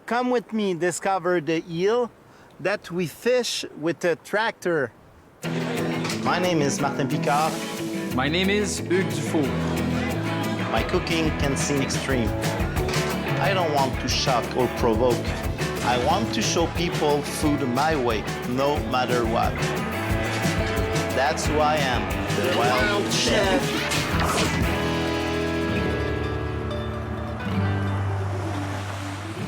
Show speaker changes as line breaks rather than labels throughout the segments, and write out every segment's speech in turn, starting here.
come with me, discover the eel that we fish with a tractor. My name is Martin Picard.
My name is Hugue Dufour.
My cooking can seem extreme. I don't want to shock or provoke. I want to show people food my way, no matter what. That's who I am, the Wild Chef.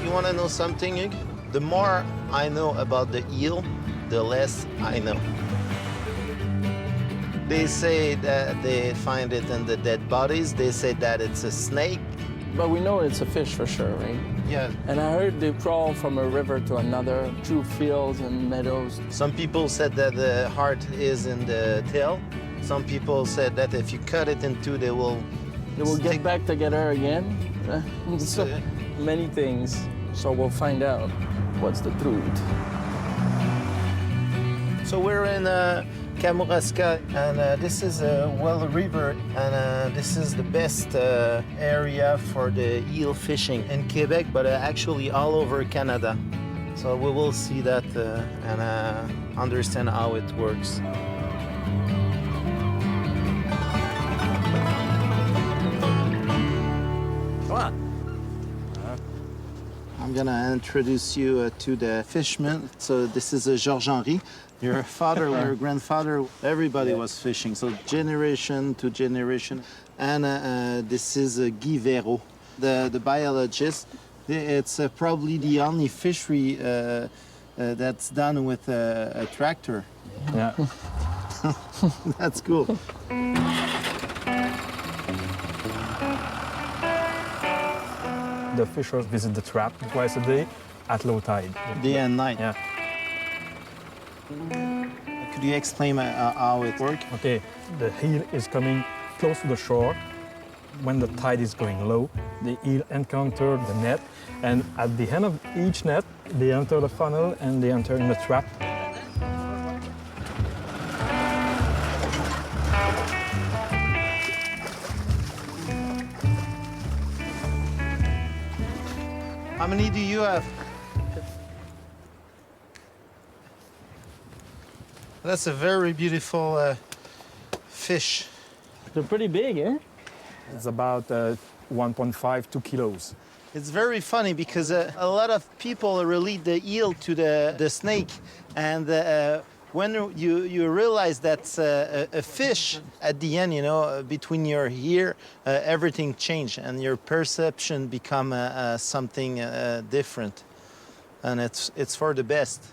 You want to know something, Hugue? The more I know about the eel, the less I know. They say that they find it in the dead bodies. They say that it's a snake.
But we know it's a fish for sure, right?
Yeah.
And I heard they crawl from a river to another through fields and meadows.
Some people said that the heart is in the tail. Some people said that if you cut it in two, they will
get back together again. So many things. So we'll find out what's the truth.
So we're in Kamouraska, and this is a well river, and this is the best area for the eel fishing in Quebec, but actually all over Canada. So we will see that and understand how it works. Come on. I'm gonna introduce you to the fisherman. So this is Georges-Henri. Your father, your grandfather, everybody was fishing. So generation to generation. And this is Guy Véro, the biologist. It's probably the only fishery that's done with a tractor.
Yeah.
That's cool.
The fishers visit the trap twice a day at low tide.
Day and night.
Yeah.
Could you explain how it works?
Okay, the eel is coming close to the shore. When the tide is going low, the eel encounter the net, and at the end of each net, they enter the funnel and they enter in the trap.
How many do you have? That's a very beautiful fish.
They're pretty big, eh?
It's about 1.5, 2 kilos.
It's very funny because a lot of people relate the eel to the snake, and when you realize that's a fish at the end, you know, between your ear, everything changed and your perception become something different, and it's for the best.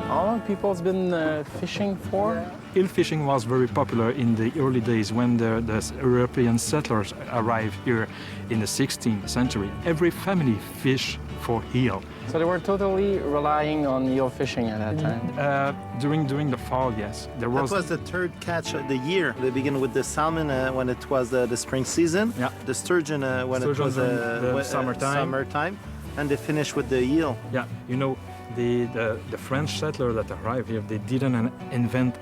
How long people's been fishing for?
Eel fishing was very popular in the early days when the European settlers arrived here in the 16th century. Every family fished for eel.
So they were totally relying on eel fishing at that time?
During the fall, yes.
That was the third catch of the year. They begin with the salmon when it was the spring season,
yeah.
The sturgeon when it was
the summertime,
and they finish with the eel.
Yeah, you know, the French settler that arrived here, they didn't invent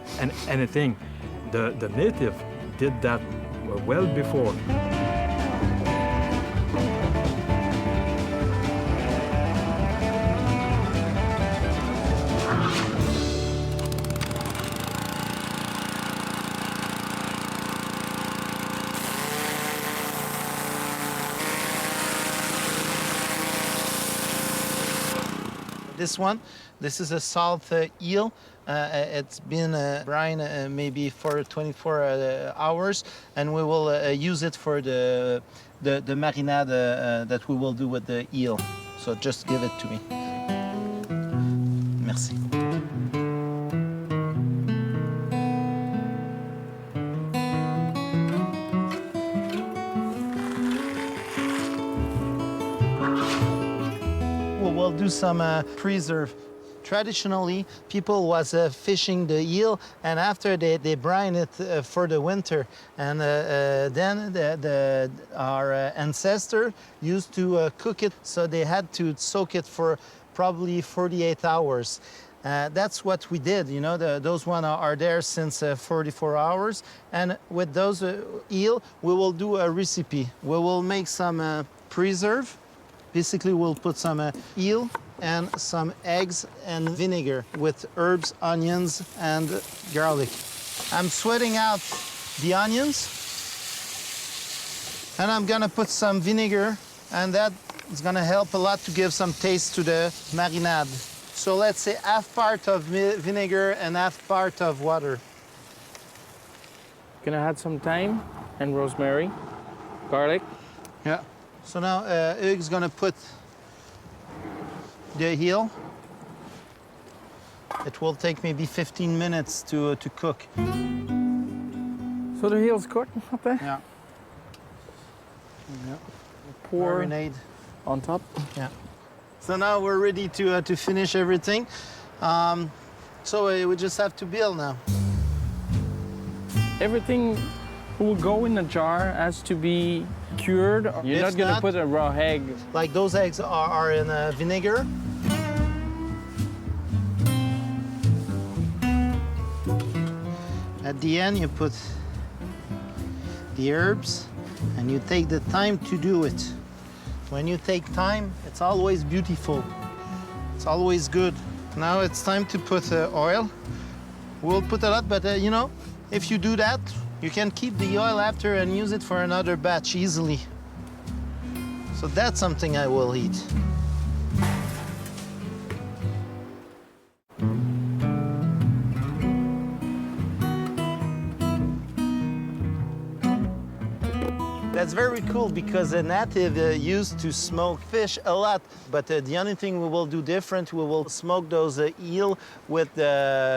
anything. The native did that well before.
This is a salt eel. It's been brine maybe for 24 hours, and we will use it for the marinade that we will do with the eel. So just give it to me. Merci. We'll do some preserve. Traditionally, people was fishing the eel, and after they brine it for the winter. And then our ancestor used to cook it, so they had to soak it for probably 48 hours. That's what we did, you know, those ones are there since 44 hours. And with those eel, we will do a recipe. We will make some preserve. Basically, we'll put some eel and some eggs and vinegar with herbs, onions, and garlic. I'm sweating out the onions, and I'm gonna put some vinegar, and that is gonna help a lot to give some taste to the marinade. So let's say half part of vinegar and half part of water.
Gonna add some thyme and rosemary, garlic.
Yeah. So now Hugue's gonna put the eel. It will take maybe 15 minutes to cook.
So the eel's cooked, okay?
Yeah. Yeah.
Pour
Marinade.
on top.
Yeah. So now we're ready to finish everything. So we just have to build now.
Everything will go in the jar has to be cured. You're
If
not gonna
not-
put a raw egg.
Like those eggs are in vinegar. At the end, you put the herbs and you take the time to do it. When you take time, it's always beautiful. It's always good. Now it's time to put oil. We'll put a lot, but you know, if you do that, you can keep the oil after and use it for another batch easily. So that's something I will eat. That's very cool because a native used to smoke fish a lot, but the only thing we will do different, we will smoke those eel with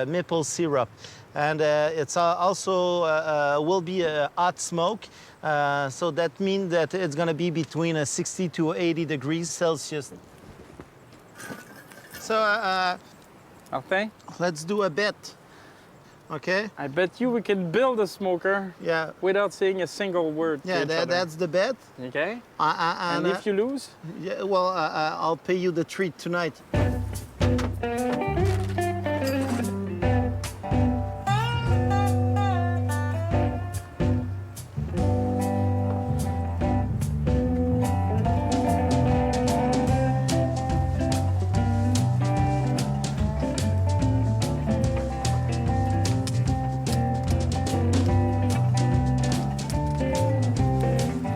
maple syrup. And it's also will be a hot smoke, so that means that it's gonna be between 60 to 80 degrees Celsius. So
Okay?
let's do a bet, okay?
I bet you we can build a smoker
Yeah,
without saying a single word to
yeah,
each other.
that's the bet.
Okay?
And
And if you lose?
yeah, well, I'll pay you the treat tonight.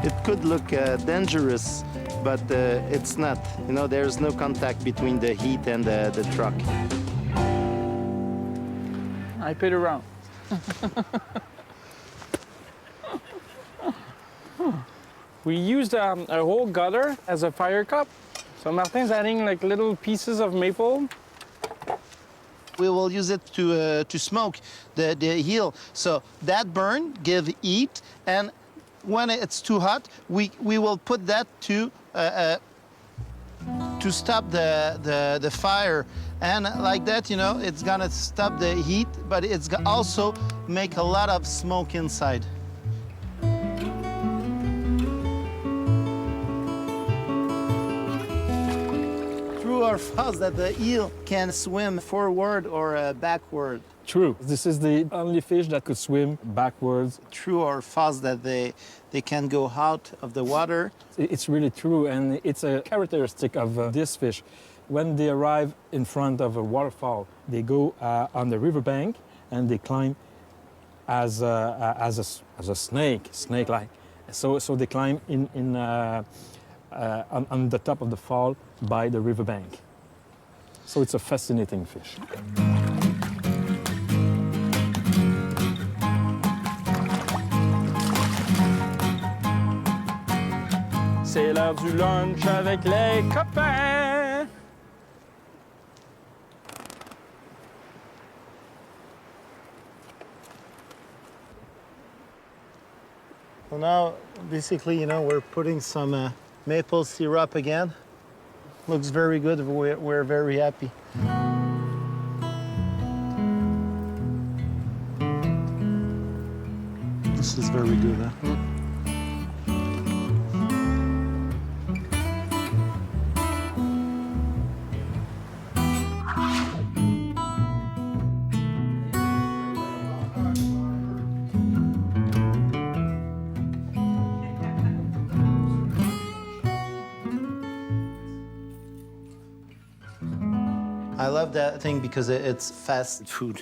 It could look dangerous, but it's not. You know, there's no contact between the heat and the truck.
I paid around. We used a whole gutter as a fire cup. So Martin's adding like little pieces of maple.
We will use it to smoke the heel. So that burn give heat, and when it's too hot, we will put that to stop the fire. And like that, you know, it's gonna stop the heat, but it's also make a lot of smoke inside. True or false that the eel can swim forward or backward?
True. This is the only fish that could swim backwards.
True or false that they can go out of the water?
It's really true, and it's a characteristic of this fish. When they arrive in front of a waterfall, they go on the riverbank and they climb as a snake-like. So they climb on the top of the fall by the riverbank. So it's a fascinating fish.
C'est l'heure du lunch avec les copains.
So now, basically, you know, we're putting some maple syrup again. Looks very good. We're very happy. This is very good, huh? love that thing because it's fast food.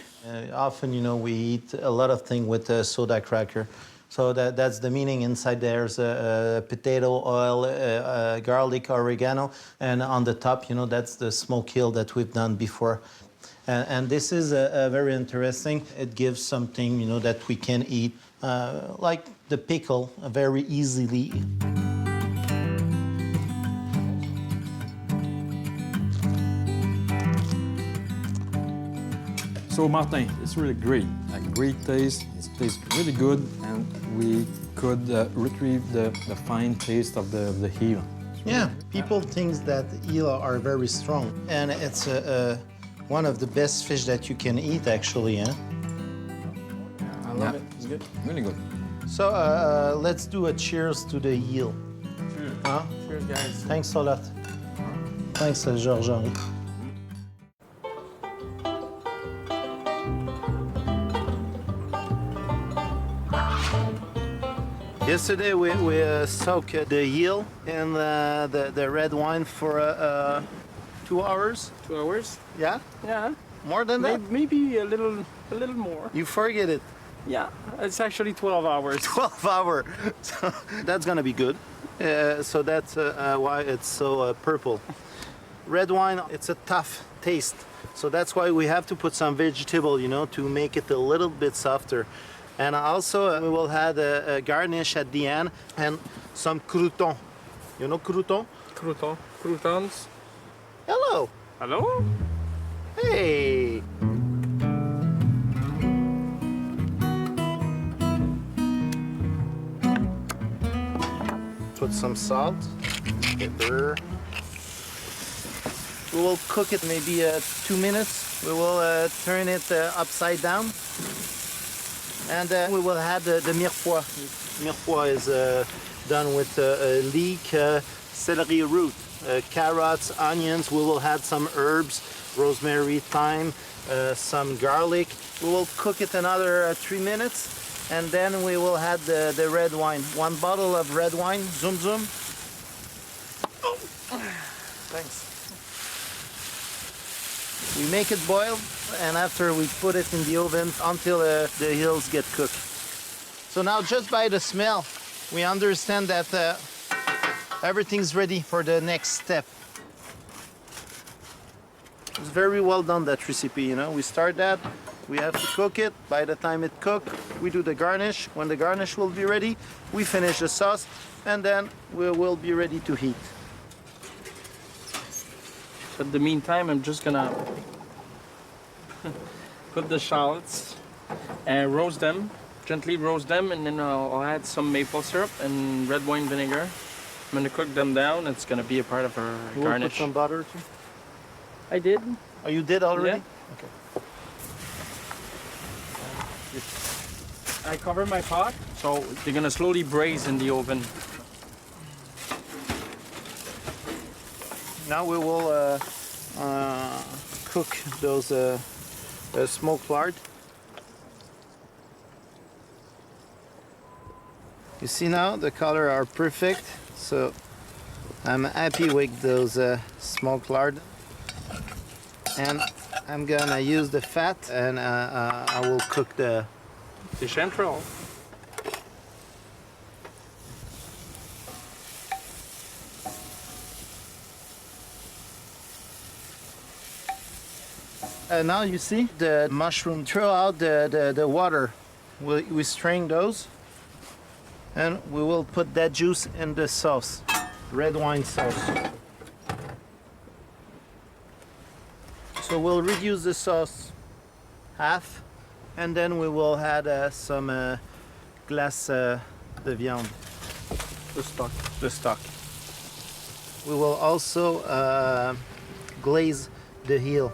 Often, you know, we eat a lot of things with soda cracker. So that's the meaning. Inside there's potato oil, garlic, oregano, and on the top, you know, that's the smoke hill that we've done before. And this is very interesting. It gives something, you know, that we can eat, like the pickle, very easily.
So Martin, it's really great, a great taste. It tastes really good, and we could retrieve the fine taste of the eel.
Yeah, people think that eel are very strong, and it's one of the best fish that you can eat, actually. Eh?
I love it. It's good.
Really good.
So let's do a cheers to the eel.
Cheers.
Huh?
Cheers, guys.
Thanks a lot. Thanks, Georges-Henri. Yesterday we soaked the eel in the red wine for 2 hours.
2 hours?
Yeah?
Yeah.
More than that?
Maybe a little more.
You forget it.
Yeah, it's actually 12 hours.
12 hours. So that's gonna be good. So that's why it's so purple. Red wine, it's a tough taste. So that's why we have to put some vegetable, you know, to make it a little bit softer. And also we will add a garnish at the end and some croutons. You know croutons?
Croutons.
Hello.
Hello?
Hey. Put some salt, pepper. We will cook it maybe 2 minutes. We will turn it upside down. And we will add the mirepoix. Mirepoix is done with leek, celery root, carrots, onions. We will add some herbs, rosemary, thyme, some garlic. We will cook it another 3 minutes. And then we will add the red wine. 1 bottle of red wine. Zoom, zoom. Oh. Thanks. We make it boil, and after we put it in the oven until the eels get cooked. So now just by the smell, we understand that everything's ready for the next step. It's very well done, that recipe, you know. We start that, we have to cook it. By the time it cooked, we do the garnish. When the garnish will be ready, we finish the sauce, and then we will be ready to heat.
In the meantime, I'm just gonna put the shallots and roast them, gently roast them, and then I'll add some maple syrup and red wine vinegar. I'm gonna cook them down. It's gonna be a part of our
You will
garnish.
put some butter too?
I did.
Oh, you did already?
Yeah.
Okay.
I cover my pot, so they're gonna slowly braise in the oven.
Now we will cook those smoked lard. You see now the color are perfect, so I'm happy with those smoked lard. And I'm gonna use the fat, and I will cook the
Chanterelle.
now you see the mushroom. Throw out the water. We strain those, and we will put that juice in the sauce, red wine sauce. So we'll reduce the sauce half, and then we will add some glace de viande,
The stock.
the stock. We will also glaze the heel.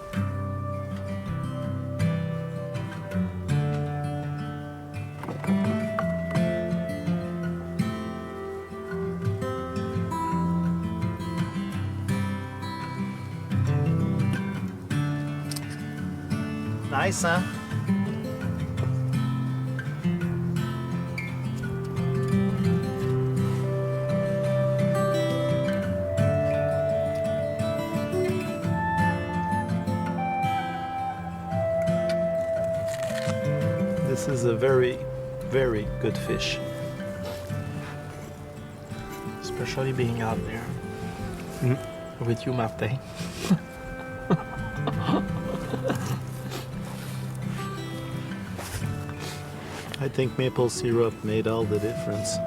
Nice, huh? This is a very, very good fish.
Especially being out there with you, Martin.
I think maple syrup made all the difference.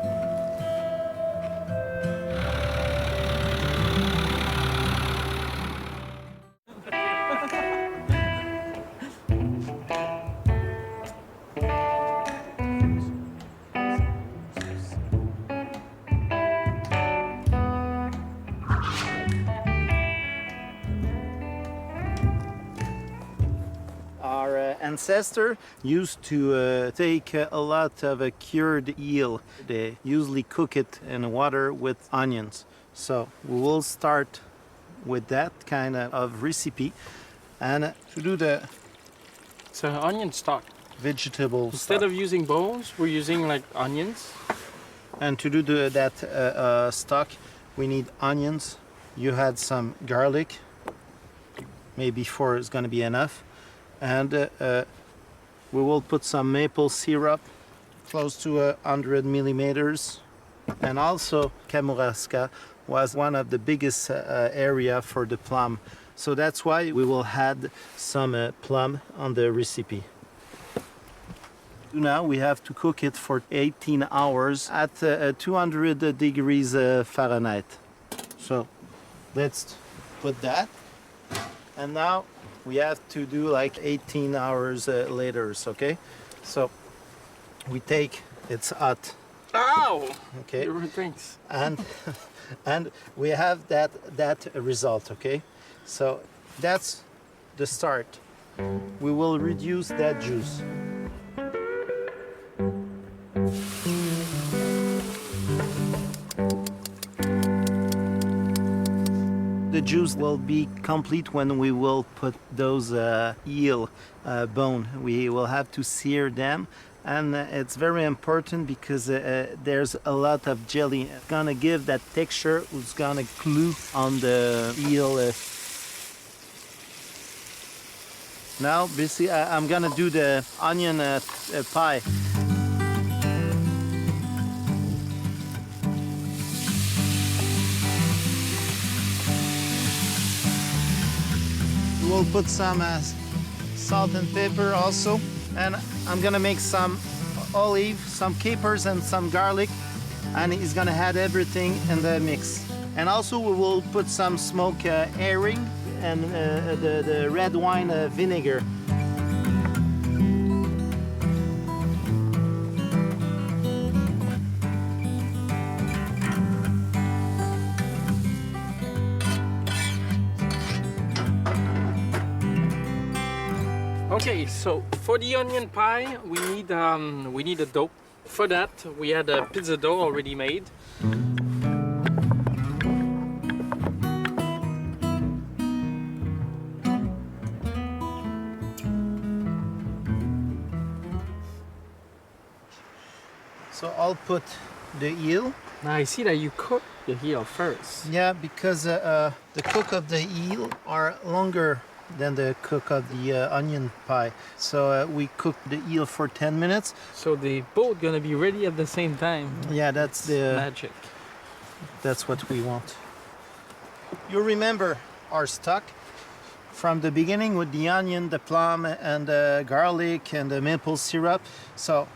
Our ancestor used to take a lot of cured eel. They usually cook it in water with onions. So we will start with that kind of recipe. And to do the
It's an onion stock.
vegetable
Instead
stock.
of using bowls, we're using like onions.
And to do that stock, we need onions. You had some garlic. Maybe 4 is going to be enough. And we will put some maple syrup, close to 100 millimeters. And also, Kamouraska was one of the biggest area for the plum. So that's why we will add some plum on the recipe. Now we have to cook it for 18 hours at 200 degrees Fahrenheit. So let's put that. And now we have to do like 18 hours later, okay? So we take, it's hot,
Ow!
okay?
Thanks.
And and we have that result, okay? So that's the start. We will reduce that juice. The juice will be complete when we will put those eel bone. We will have to sear them, and it's very important because there's a lot of jelly. It's gonna give that texture. It's gonna glue on the eel. Now, basically, I'm gonna do the onion pie. We'll put some salt and pepper also, and I'm gonna make some olive, some capers, and some garlic, and he's gonna add everything in the mix. And also we will put some smoked herring and the red wine vinegar.
Okay, so for the onion pie, we need a dough. For that, we had a pizza dough already made.
So I'll put the eel.
Now I see that you cook the heel first.
Yeah, because the cook of the eel are longer than the cook of the onion pie. So we cook the eel for 10 minutes.
So they both gonna be ready at the same time.
Yeah, that's
Magic.
that's what we want. You remember our stock from the beginning with the onion, the plum, and the garlic and the maple syrup. So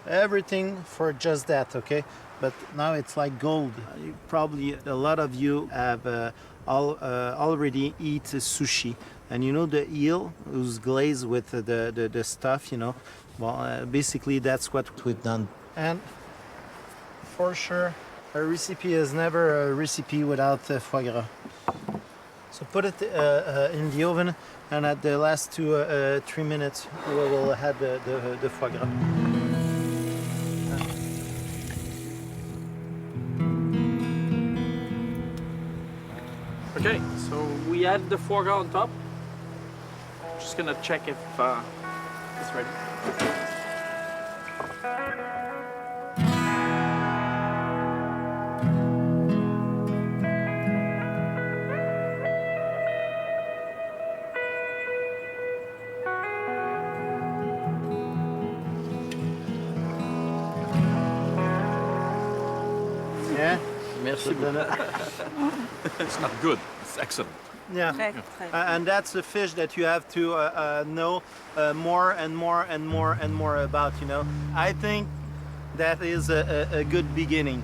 everything for just that, okay? But now it's like gold. Probably a lot of you have already eat sushi. And you know the eel who's glazed with the stuff, you know? Well, basically that's what we've done. And for sure, a recipe is never a recipe without foie gras. So put it in the oven, and at the last 3 minutes, we will add the foie gras.
Okay, so we add the foie gras on top. Just gonna check if it's ready.
Yeah?
Merci beaucoup.
It's not good. It's excellent.
Yeah.
Très, très.
And that's a fish that you have to know more and more and more and more about, you know. I think that is a good beginning.